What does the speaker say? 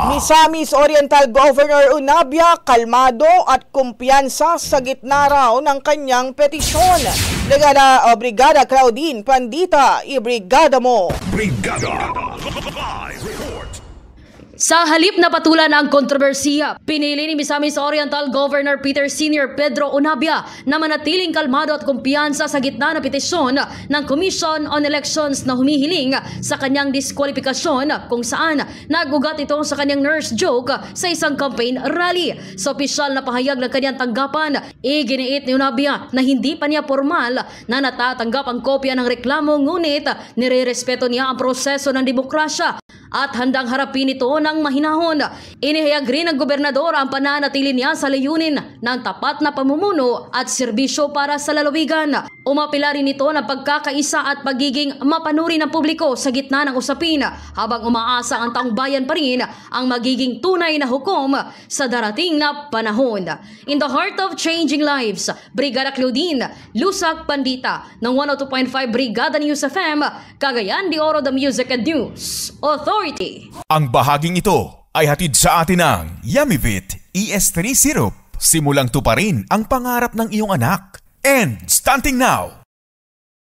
Misamis Oriental Governor Unabia kalmado at kumpiyansa sa gitna raw ng kanyang petisyon. Brigada Claudine Pandita, ibrigada mo. Brigada Live Report. Sa halip na patulan ang kontrobersiya, pinili ni Misamis Oriental Governor Peter Sr. Pedro Unabia na manatiling kalmado at kumpiyansa sa gitna ng petisyon ng Commission on Elections na humihiling sa kanyang diskwalifikasyon kung saan nagugat ito sa kanyang nurse joke sa isang campaign rally. Sa opisyal na pahayag ng kanyang tanggapan, iginiit ni Unabia na hindi pa niya formal na natatanggap ang kopya ng reklamo, ngunit nirerespeto niya ang proseso ng demokrasya at handang harapin ito ng mahinahon. Inihayag rin ng gobernador ang pananatili niya sa layunin ng tapat na pamumuno at serbisyo para sa lalawigan. Umapila rin ito ng pagkakaisa at pagiging mapanuri ng publiko sa gitna ng usapin, habang umaasa ang taong bayan pa rin ang magiging tunay na hukom sa darating na panahon. In the heart of changing lives, Brigada Claudine Lusak Pandita ng 102.5 Brigada News FM, Cagayan de Oro, the Music and News Authority. Ang bahaging ito ay hatid sa atin ng Yummy-Vit ES3 Syrup. Simulang tuparin ang pangarap ng iyong anak. And stunting now,